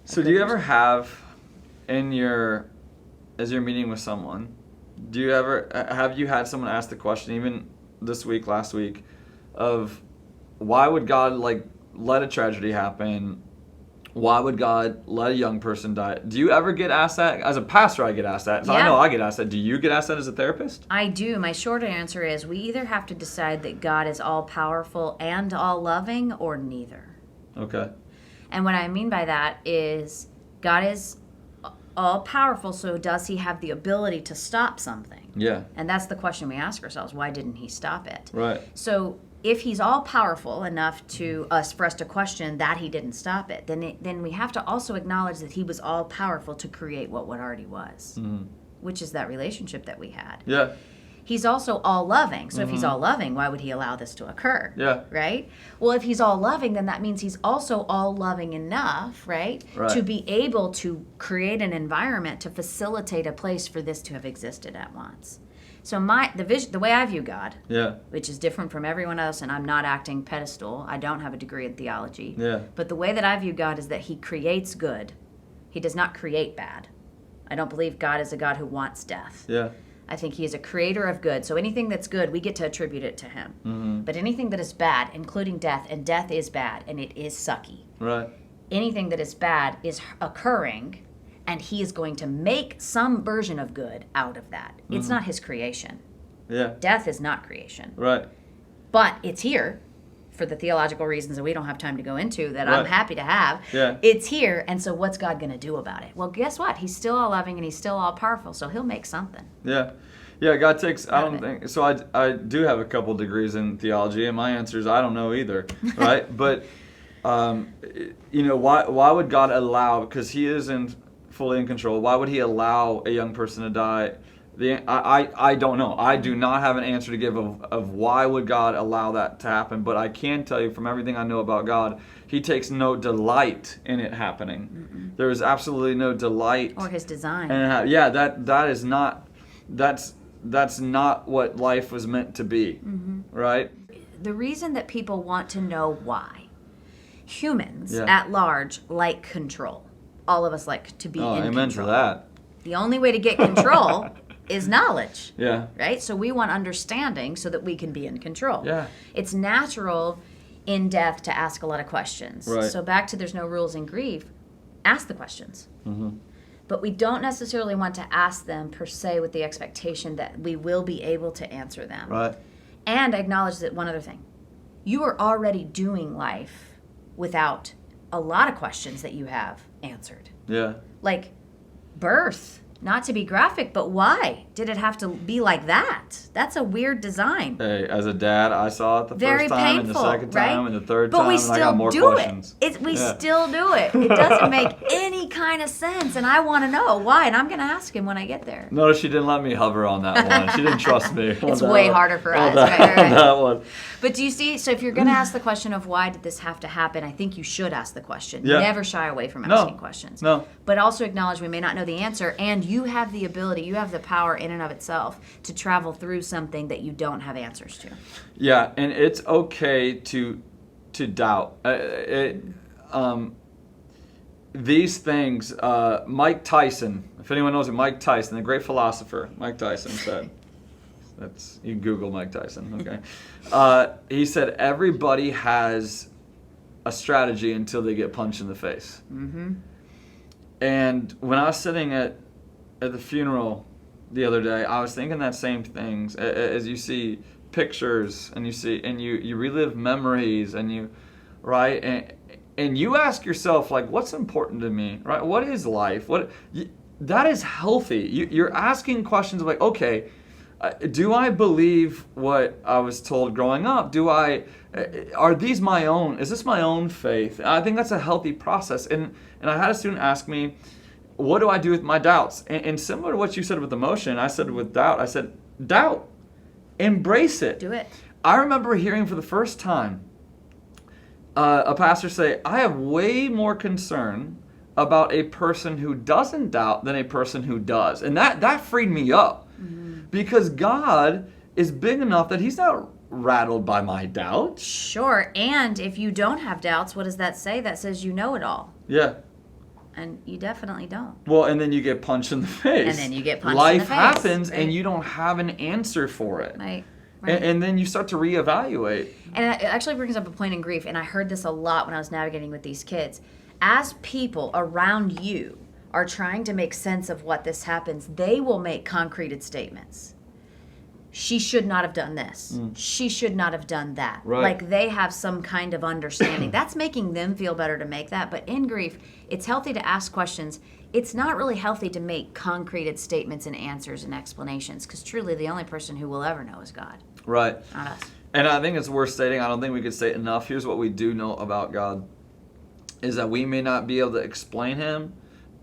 So do you ever have as you're meeting with someone, have you had someone ask the question, even this week, last week, of why would God let a tragedy happen? Why would God let a young person die? Do you ever get asked that? As a pastor, I get asked that. So Yeah. I know I get asked that. Do you get asked that as a therapist? I do. My short answer is we either have to decide that God is all powerful and all loving, or neither. Okay. And what I mean by that is God is all powerful, so does he have the ability to stop something? Yeah. And that's the question we ask ourselves. Why didn't he stop it? Right. So if he's all powerful enough for us to question that he didn't stop it, then we have to also acknowledge that he was all powerful to create what already was, which is that relationship that we had. Yeah. He's also all loving. So if he's all loving, why would he allow this to occur? Yeah. Right? Well, if he's all loving, then that means he's also all loving enough, right? To be able to create an environment to facilitate a place for this to have existed at once. So the way I view God, which is different from everyone else, and I'm not acting pedestal. I don't have a degree in theology. Yeah. But the way that I view God is that he creates good. He does not create bad. I don't believe God is a God who wants death. Yeah. I think he is a creator of good. So anything that's good, we get to attribute it to him. Mm-hmm. But anything that is bad, including death, and death is bad, and it is sucky. Right. Anything that is bad is occurring, and he is going to make some version of good out of that. It's not his creation. Yeah. Death is not creation. Right. But it's here for the theological reasons that we don't have time to go into that I'm happy to have. Yeah. It's here, and so what's God going to do about it? Well, guess what? He's still all loving and he's still all powerful, so he'll make something. Yeah. Yeah, God takes, I don't think, so I do have a couple degrees in theology, and my answer is I don't know either, right? But, why would God allow, because he isn't fully in control, why would he allow a young person to die? I don't know. I do not have an answer to give of why would God allow that to happen, but I can tell you from everything I know about God, he takes no delight in it happening. Mm-mm. There is absolutely no delight. Or his design. And that is not, that's not what life was meant to be, right? The reason that people want to know why, humans at large like control. All of us like to be in control. Amen to that. The only way to get control is knowledge. Yeah. Right? So we want understanding so that we can be in control. Yeah. It's natural in death to ask a lot of questions. Right. So back to there's no rules in grief, ask the questions. Mm-hmm. But we don't necessarily want to ask them per se with the expectation that we will be able to answer them. Right. And acknowledge that one other thing. You are already doing life without a lot of questions that you have answered. Yeah. Like birth. Not to be graphic, but why did it have to be like that? That's a weird design. Hey, as a dad, I saw it the Very first time, painful, and the second time, right? and the third but time, and I got more questions. We still do it. It doesn't make any kind of sense, and I want to know why, and I'm going to ask him when I get there. Notice she didn't let me hover on that one. She didn't trust me. It's way harder for us. Right. That one. But do you see? So if you're going to ask the question of why did this have to happen, I think you should ask the question. Yeah. Never shy away from asking questions. No. But also acknowledge we may not know the answer, and you have the ability, you have the power in and of itself to travel through something that you don't have answers to. Yeah, and it's okay to doubt. These things, Mike Tyson, if anyone knows it, Mike Tyson, the great philosopher, Mike Tyson said, you can Google Mike Tyson, okay? He said, everybody has a strategy until they get punched in the face. Mm-hmm. And when I was sitting at the funeral the other day, I was thinking that same things. As you see pictures and you relive memories and you, right? And you ask yourself, like, what's important to me, right? What is life? That is healthy. You're asking questions like, okay, do I believe what I was told growing up? Are these my own? Is this my own faith? I think that's a healthy process. And I had a student ask me, what do I do with my doubts? And similar to what you said with emotion, I said with doubt, I said, doubt. Embrace it. Do it. I remember hearing for the first time a pastor say, I have way more concern about a person who doesn't doubt than a person who does. And that freed me up. Mm-hmm. Because God is big enough that he's not rattled by my doubts. Sure. And if you don't have doubts, what does that say? That says you know it all. Yeah. And you definitely don't. Well, and then you get punched in the face. And then you get punched Life in the face. happens, right? and you don't have an answer for it. Right. And then you start to reevaluate. And it actually brings up a point in grief, and I heard this a lot when I was navigating with these kids. As people around you are trying to make sense of what this happens, they will make concreted statements. She should not have done this. She should not have done that. Right. Like they have some kind of understanding. That's making them feel better to make that. But in grief, it's healthy to ask questions. It's not really healthy to make concreted statements and answers and explanations, because truly the only person who will ever know is God. Right. Not us. And I think it's worth stating, I don't think we could say enough. Here's what we do know about God, is that we may not be able to explain him,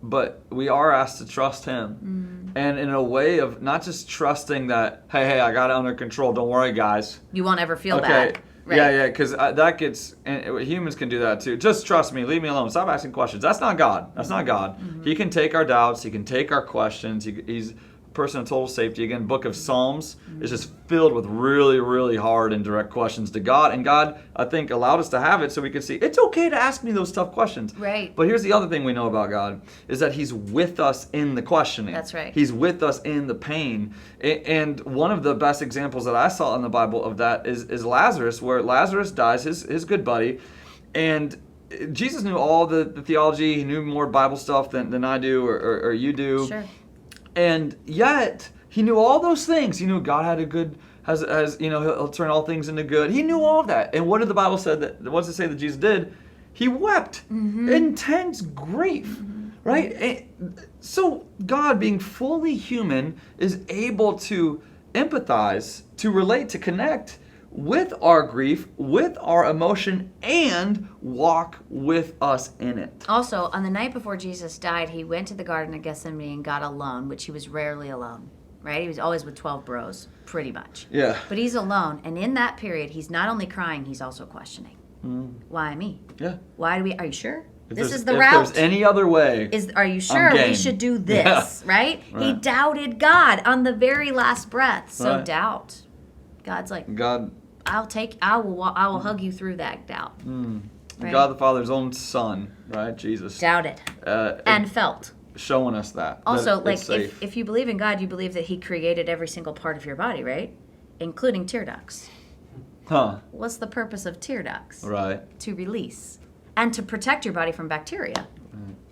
but we are asked to trust him. And in a way of not just trusting that, hey, I got it under control, don't worry, guys. You won't ever feel bad. Right. Yeah, because that gets, and humans can do that too. Just trust me, leave me alone, stop asking questions. That's not God. That's not God. He can take our doubts, he can take our questions. He's a person of total safety. Again, book of Psalms is just filled with really, really hard and direct questions to God. And God, I think, allowed us to have it so we could see, it's okay to ask me those tough questions. Right. But here's the other thing we know about God, is that he's with us in the questioning. That's right. He's with us in the pain. And one of the best examples that I saw in the Bible of that is Lazarus, where Lazarus dies, his good buddy, and Jesus knew all the theology. He knew more Bible stuff than I do or you do. Sure. And yet, he knew all those things. He knew God had a good, has he'll turn all things into good. He knew all of that. And what did the Bible say what does it say that Jesus did? He wept. Intense grief. Right? So God, being fully human, is able to empathize, to relate, to connect with our grief, with our emotion, and walk with us in it. Also, on the night before Jesus died, he went to the Garden of Gethsemane and got alone, which he was rarely alone, right? He was always with 12 bros, pretty much. Yeah. But he's alone, and in that period, he's not only crying, he's also questioning. Why me? Yeah. Why do we, are you sure? If This there's- is the if route? there's any other way, Are you sure we game. should do this, right? He Right. doubted God on the very last breath. So Right. doubt. God's like, God, I will hug you through that doubt. Right? God the Father's own Son, right, Jesus, Doubted and felt. showing us that. Also, that like it's safe. if you believe in God, you believe that He created every single part of your body, right? Including tear ducts. Huh? What's the purpose of tear ducts? Right. To release and to protect your body from bacteria.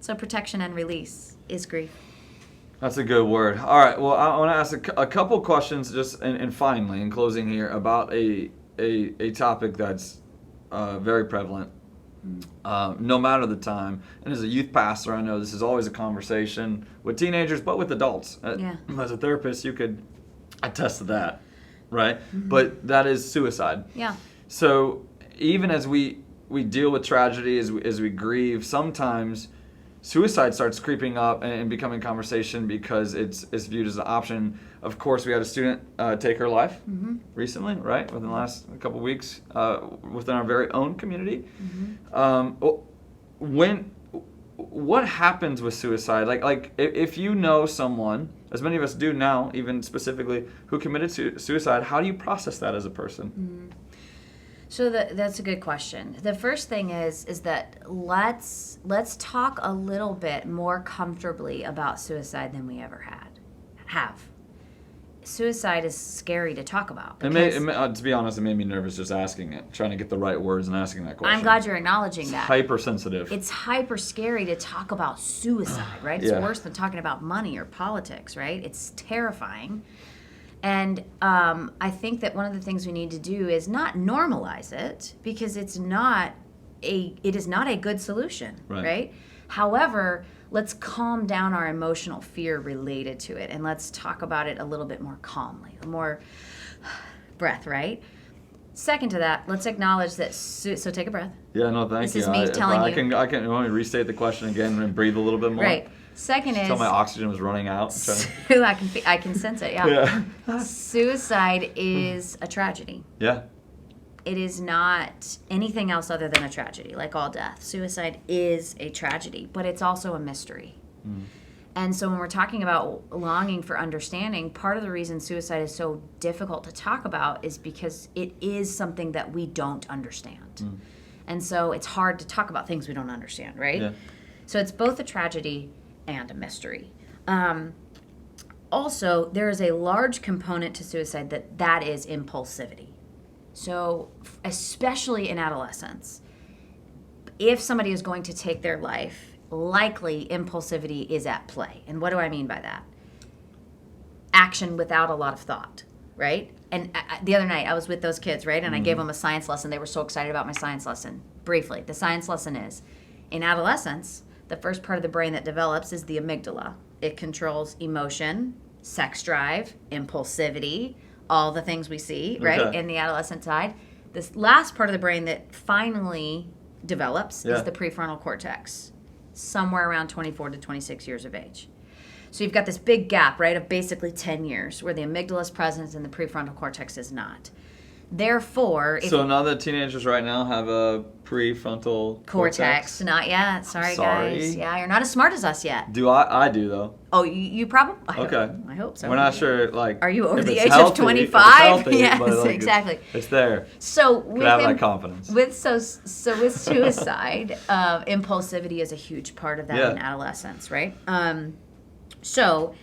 So protection and release is grief. That's a good word. All right. Well, I want to ask a couple questions, just and finally, in closing here, about a topic that's very prevalent, no matter the time. And as a youth pastor, I know this is always a conversation with teenagers, but with adults. Yeah. As a therapist, you could attest to that, right? But that is suicide. Yeah. So even as we deal with tragedy, as we grieve, sometimes suicide starts creeping up and becoming conversation because it's viewed as an option. Of course, we had a student take her life recently, right? Within the last couple of weeks, within our very own community. What happens with suicide? Like if you know someone, as many of us do now, even specifically, who committed suicide, how do you process that as a person? So that's a good question. The first thing is that let's talk a little bit more comfortably about suicide than we ever have. Suicide is scary to talk about. To be honest, it made me nervous just asking it, trying to get the right words and asking that question. I'm glad you're acknowledging that. Hypersensitive. It's hyper scary to talk about suicide, right? It's Yeah. worse than talking about money or politics, right? It's terrifying. And I think that one of the things we need to do is not normalize it, because it is not a good solution, right? However, let's calm down our emotional fear related to it, and let's talk about it a little bit more calmly, more breath, right? Second to that, let's acknowledge that. So take a breath. Yeah, no, thank you. This is me telling you. I can want me to restate the question again and breathe a little bit more. Right. Second is. Until my oxygen was running out. I can sense it. Yeah. Suicide is a tragedy. Yeah. It is not anything else other than a tragedy, like all death. Suicide is a tragedy, but it's also a mystery. And so when we're talking about longing for understanding, part of the reason suicide is so difficult to talk about is because it is something that we don't understand. And so it's hard to talk about things we don't understand, right? Yeah. So it's both a tragedy and a mystery. Also, there is a large component to suicide that is impulsivity. So especially in adolescence, if somebody is going to take their life, likely impulsivity is at play. And what do I mean by that? Action without a lot of thought, right? And the other night I was with those kids, right? And I gave them a science lesson. They were so excited about my science lesson. Briefly, the science lesson is, in adolescence, the first part of the brain that develops is the amygdala. It controls emotion, sex drive, impulsivity, all the things we see, right, in the adolescent side. This last part of the brain that finally develops is the prefrontal cortex, somewhere around 24 to 26 years of age. So you've got this big gap, right, of basically 10 years where the amygdala is present and the prefrontal cortex is not. Therefore, so none of the teenagers right now have a prefrontal cortex? Not yet. Sorry, guys. Yeah, you're not as smart as us yet. Do I do though? Oh, you probably? Okay. I hope so. We're not sure, like... Are you over the age healthy, of 25? Yes, like, exactly. It's there. So with have that confidence. With suicide, impulsivity is a huge part of that in adolescence, right? So...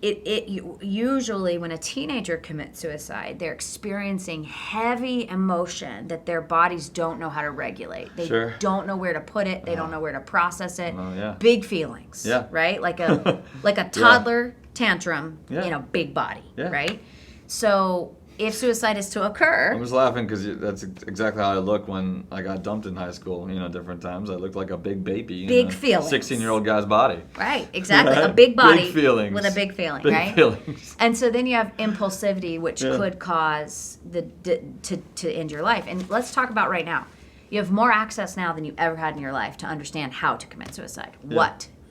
It usually, when a teenager commits suicide, they're experiencing heavy emotion that their bodies don't know how to regulate. They don't know where to put it. They don't know where to process it. Big feelings, right? Like a toddler tantrum in a big body, right? So if suicide is to occur... I'm just laughing because that's exactly how I look when I got dumped in high school, different times. I looked like a big baby in a feelings. 16-year-old guy's body. Right, exactly. A big body big feelings. With a big feeling, big right? Feelings. And so then you have impulsivity, which could cause to end your life. And let's talk about right now. You have more access now than you ever had in your life to understand how to commit suicide.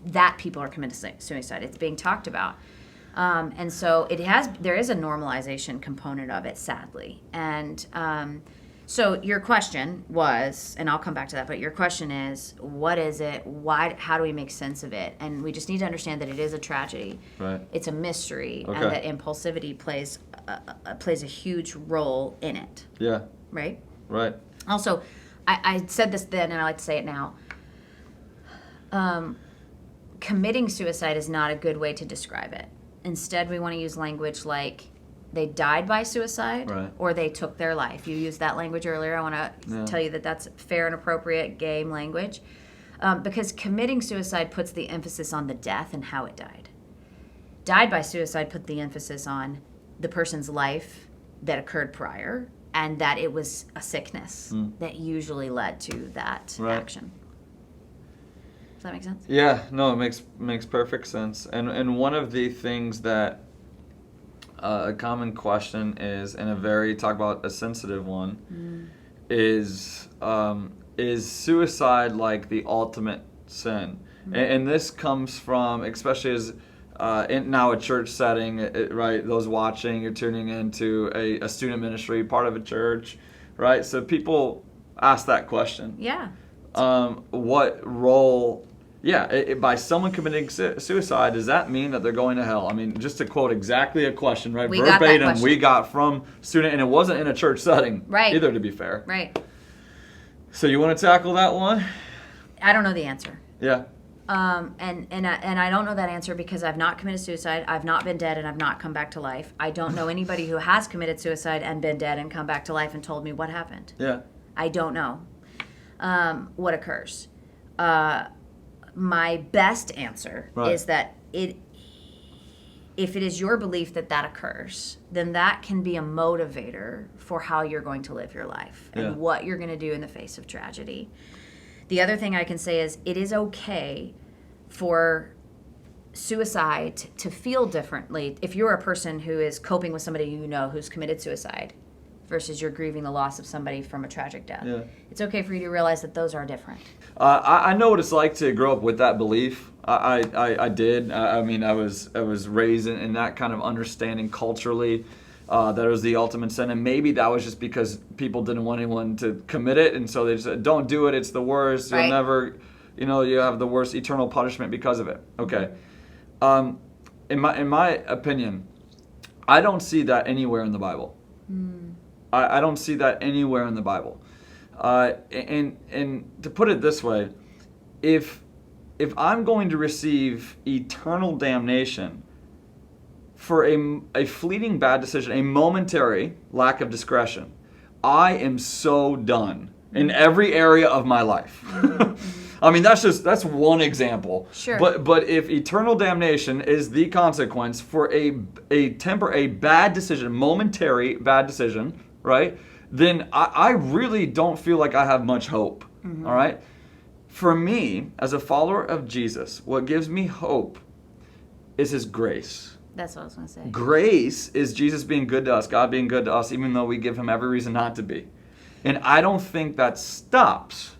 That people are committing suicide. It's being talked about. And so there is a normalization component of it, sadly. And so your question was, and I'll come back to that, but your question is, what is it? Why? How do we make sense of it? And we just need to understand that it is a tragedy. Right. It's a mystery, and that impulsivity plays a huge role in it. Yeah. Right? Right. Also, I said this then, and I like to say it now. Committing suicide is not a good way to describe it. Instead, we want to use language like they died by suicide or they took their life. You used that language earlier. I want to tell you that that's fair and appropriate game language because committing suicide puts the emphasis on the death and how it died. Died by suicide put the emphasis on the person's life that occurred prior and that it was a sickness that usually led to that action. Does that make sense? Yeah, no, it makes perfect sense. And one of the things that a common question is, and talk about a sensitive one, is suicide like the ultimate sin? And this comes from, especially as now a church setting, right? Those watching, you're tuning into a student ministry, part of a church, right? So people ask that question. Yeah. What role... by someone committing suicide, does that mean that they're going to hell? I mean, just to quote exactly a question, right? Verbatim, we got from student, and it wasn't in a church setting either, to be fair. Right. So you want to tackle that one? I don't know the answer. Yeah. And I don't know that answer because I've not committed suicide, I've not been dead, and I've not come back to life. I don't know anybody who has committed suicide and been dead and come back to life and told me what happened. Yeah. I don't know what occurs. My best answer is that if it is your belief that occurs, then that can be a motivator for how you're going to live your life and what you're going to do in the face of tragedy. The other thing I can say is it is okay for suicide to feel differently. If you're a person who is coping with somebody you know who's committed suicide versus you're grieving the loss of somebody from a tragic death, it's okay for you to realize that those are different. I know what it's like to grow up with that belief. I did. I mean, I was raised in that kind of understanding culturally that it was the ultimate sin, and maybe that was just because people didn't want anyone to commit it, and so they just said, "Don't do it. It's the worst. You'll never, you have the worst eternal punishment because of it." Okay. In my opinion, I don't see that anywhere in the Bible. I don't see that anywhere in the Bible. And to put it this way, if if I'm going to receive eternal damnation for a fleeting bad decision, a momentary lack of discretion, I am so done in every area of my life. I mean, that's one example. Sure. But if eternal damnation is the consequence for a bad decision, momentary bad decision, right? Then I really don't feel like I have much hope. All right? For me, as a follower of Jesus, what gives me hope is his grace. That's what I was going to say. Grace is Jesus being good to us, God being good to us, even though we give him every reason not to be. And I don't think that stops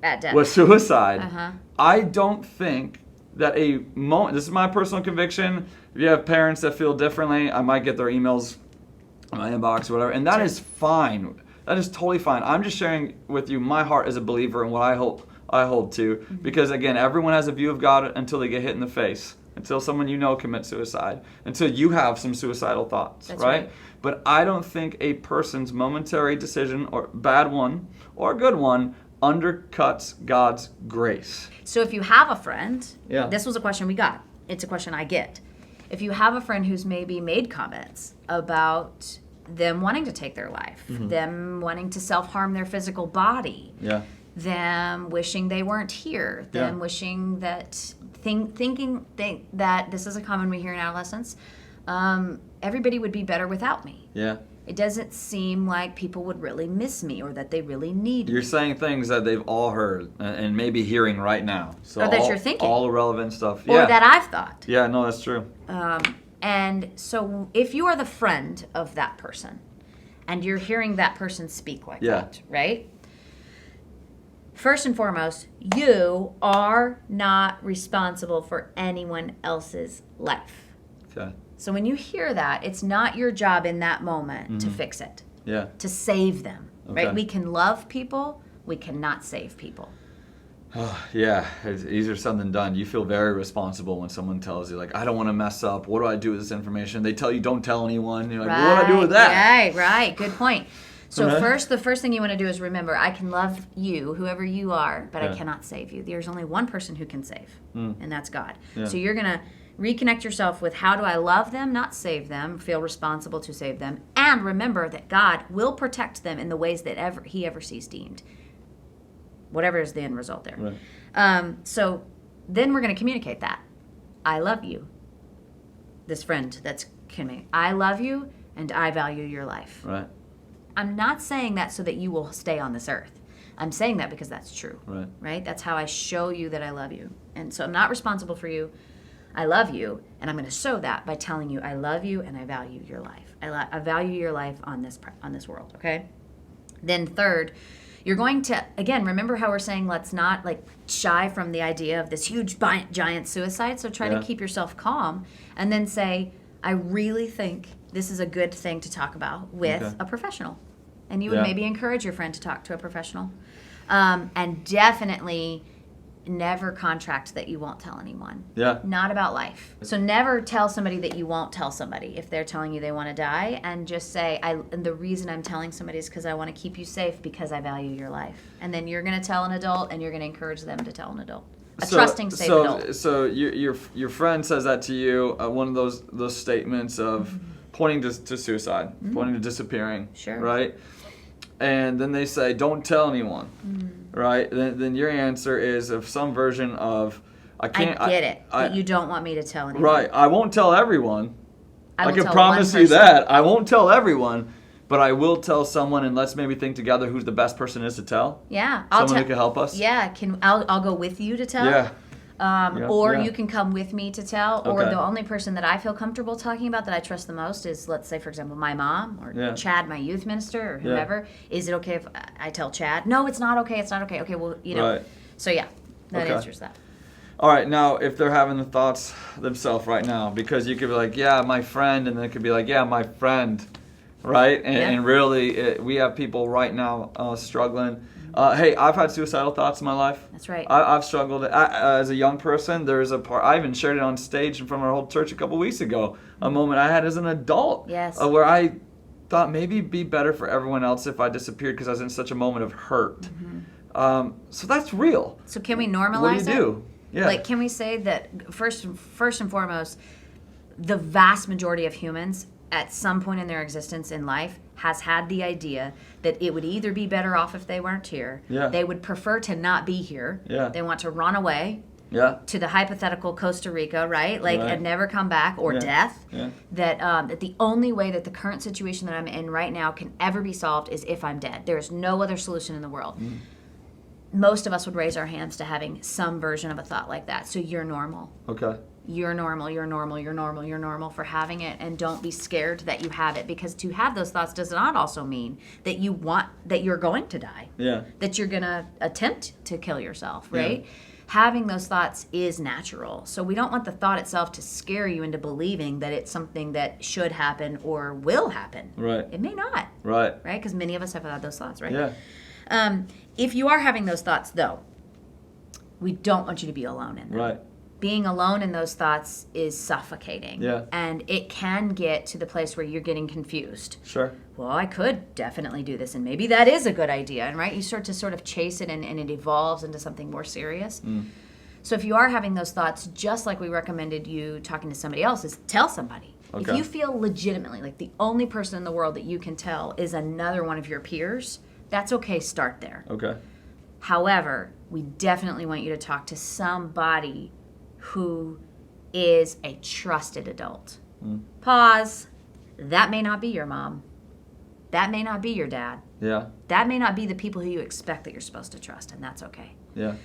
At death. with suicide. Uh-huh. I don't think that this is my personal conviction. If you have parents that feel differently, I might get their emails in my inbox or whatever, and that is fine. That is totally fine. I'm just sharing with you my heart as a believer and what I hold to, because again, everyone has a view of God until they get hit in the face, until someone you know commits suicide, until you have some suicidal thoughts. That's right. But I don't think a person's momentary decision, or bad one or a good one, undercuts God's grace. So if you have a friend, Yeah. this was a question we got. It's a question I get. If you have a friend who's maybe made comments about them wanting to take their life, them wanting to self-harm their physical body, Yeah. them wishing they weren't here, them wishing that, thinking that this is a common we hear in adolescence, everybody would be better without me. Yeah. It doesn't seem like people would really miss me or that they really need You're me. saying things that they've all heard and maybe hearing right now. So Or that you're thinking. All irrelevant stuff. Or that I've thought. Yeah, no, that's true. And so if you are the friend of that person and you're hearing that person speak like that, right? First and foremost, you are not responsible for anyone else's life. Okay. So when you hear that, it's not your job in that moment to fix it, Yeah. to save them, Okay. right? We can love people, we cannot save people. Yeah, it's easier said than done. You feel very responsible when someone tells you, like, I don't want to mess up. What do I do with this information? They tell you don't tell anyone. You're like, what do I do with that? Right. Good point. So Right. the first thing you want to do is remember, I can love you, whoever you are, but I Yeah. cannot save you. There's only one person who can save, and that's God. Yeah. So you're going to reconnect yourself with how do I love them, not save them, feel responsible to save them, and remember that God will protect them in the ways that he ever sees deemed. Whatever is the end result there. Right. So then we're going to communicate that. I love you. This friend that's coming. I love you and I value your life. Right. I'm not saying that so that you will stay on this earth. I'm saying that because that's true. Right. That's how I show you that I love you. And so I'm not responsible for you. I love you, and I'm going to show that by telling you I love you and I value your life. I value your life on this world, okay? Then third, you're going to, again, remember how we're saying let's not like shy from the idea of this huge giant suicide. So try to keep yourself calm and then say, I really think this is a good thing to talk about with a professional. And you would maybe encourage your friend to talk to a professional. And definitely never contract that you won't tell anyone. Yeah. Not about life. So never tell somebody that you won't tell somebody if they're telling you they want to die, and just say, and the reason I'm telling somebody is because I want to keep you safe because I value your life. And then you're going to tell an adult, and you're going to encourage them to tell an adult. A trusting, safe adult. So your friend says that to you, one of those statements of pointing to suicide, pointing to disappearing. Sure. Right? And then they say, don't tell anyone. Right? Then your answer is of some version of, I can't. I get it, but you don't want me to tell anyone. Right. I won't tell everyone. I will can tell promise one you person. that. I won't tell everyone, but I will tell someone, and let's maybe think together who the best person is to tell. Yeah. Someone who can help us. Yeah. I'll go with you to tell. Yeah. Or you can come with me to tell. Or Okay. the only person that I feel comfortable talking about that I trust the most is, let's say, for example, my mom or Chad, my youth minister, or whomever. Is it okay if I tell Chad? No, it's not okay. It's not okay. Okay, well, Right. So yeah, that Okay. answers that. All right, now if they're having the thoughts themselves right now, because you could be like, yeah, my friend, and then it could be like, yeah, my friend, right? And really, we have people right now struggling. Hey, I've had suicidal thoughts in my life. That's right. I've struggled. As a young person, there's a part, I even shared it on stage in front of our whole church a couple weeks ago, a moment I had as an adult. Yes. Where I thought maybe it'd be better for everyone else if I disappeared because I was in such a moment of hurt. So that's real. So can we normalize What do you do? Yeah. Like, can we say that first and foremost, the vast majority of humans at some point in their existence in life has had the idea that it would either be better off if they weren't here. Yeah. They would prefer to not be here. Yeah. They want to run away. Yeah. To the hypothetical Costa Rica, right? Like, Right. and never come back, or Yeah. death. Yeah. That the only way that the current situation that I'm in right now can ever be solved is if I'm dead. There is no other solution in the world. Most of us would raise our hands to having some version of a thought like that. So you're normal. Okay. You're normal, you're normal, you're normal, you're normal for having it, and don't be scared that you have it, because to have those thoughts does not also mean that you're going to die. Yeah. That you're going to attempt to kill yourself, right? Yeah. Having those thoughts is natural. So we don't want the thought itself to scare you into believing that it's something that should happen or will happen. Right. It may not, Right. right? Because many of us have had those thoughts, right? Yeah. If you are having those thoughts, though, we don't want you to be alone in them. Right. Being alone in those thoughts is suffocating. Yeah. And it can get to the place where you're getting confused. Sure. Well, I could definitely do this, and maybe that is a good idea. And right, you start to sort of chase it, and it evolves into something more serious. So if you are having those thoughts, just like we recommended you talking to somebody else, is tell somebody. Okay. If you feel legitimately like the only person in the world that you can tell is another one of your peers, that's okay, start there. Okay. However, we definitely want you to talk to somebody who is a trusted adult. Pause. That may not be your mom. That may not be your dad. Yeah. That may not be the people who you expect that you're supposed to trust, and that's okay. Yeah.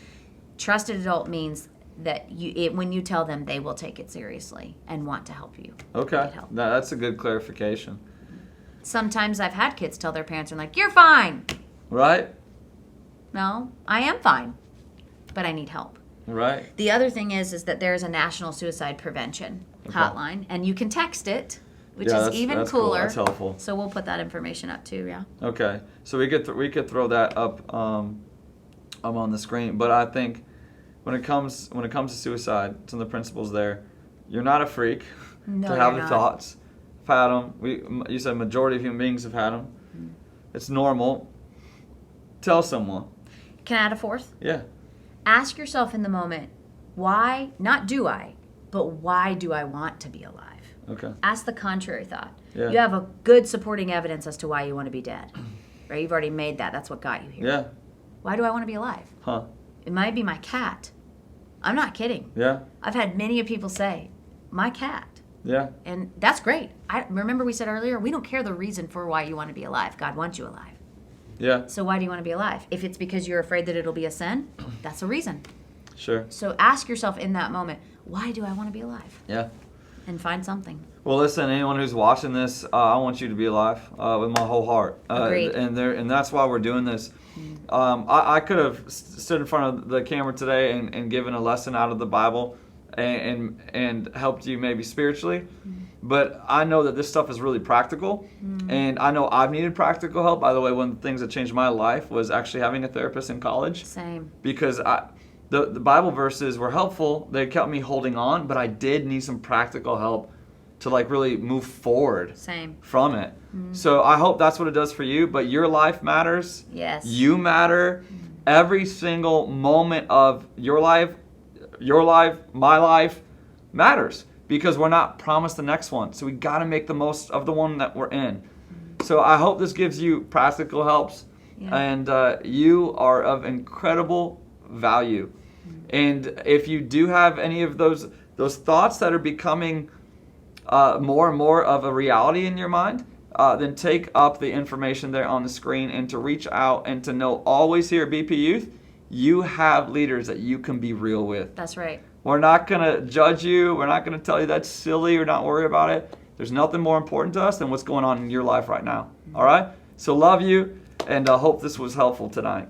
Trusted adult means that when you tell them, they will take it seriously and want to help you. Okay. Get help. No, that's a good clarification. Sometimes I've had kids tell their parents, and like, "You're fine." Right. No, I am fine, but I need help. Right. The other thing is that there's a national suicide prevention hotline, and you can text it, which is even that's cool. cooler. That's helpful. So we'll put that information up too. Yeah. Okay. So we could throw that up on the screen, but I think when it comes to suicide, some of the principles there, you're not a freak No, to have you're the not. thoughts. I've had them. You said majority of human beings have had them. It's normal. Tell someone. Can I add a fourth? Yeah. Ask yourself in the moment, why, not do I, but why do I want to be alive? Okay. Ask the contrary thought. Yeah. You have a good supporting evidence as to why you want to be dead. Right? You've already made that. That's what got you here. Yeah. Why do I want to be alive? Huh. It might be my cat. I'm not kidding. Yeah. I've had many people say, my cat. Yeah. And that's great. I remember we said earlier, we don't care the reason for why you want to be alive. God wants you alive. Yeah. So why do you want to be alive? If it's because you're afraid that it'll be a sin, that's a reason. Sure. So ask yourself in that moment, why do I want to be alive? Yeah. And find something. Well, listen, anyone who's watching this, I want you to be alive with my whole heart. Agreed. And that's why we're doing this. I could have stood in front of the camera today and given a lesson out of the Bible and helped you maybe spiritually. But I know that this stuff is really practical. And I know I've needed practical help. By the way, one of the things that changed my life was actually having a therapist in college. Same. Because the Bible verses were helpful. They kept me holding on, but I did need some practical help to like really move forward Same. from it. So I hope that's what it does for you, but your life matters. Yes. You matter. Every single moment of your life, my life matters because we're not promised the next one. So we got to make the most of the one that we're in. So I hope this gives you practical helps and you are of incredible value. And if you do have any of those thoughts that are becoming more and more of a reality in your mind, then take up the information there on the screen and to reach out and to know always here at BP Youth, you have leaders that you can be real with. That's right. We're not going to judge you. We're not going to tell you that's silly or not worry about it. There's nothing more important to us than what's going on in your life right now. All right? So love you, and I hope this was helpful tonight.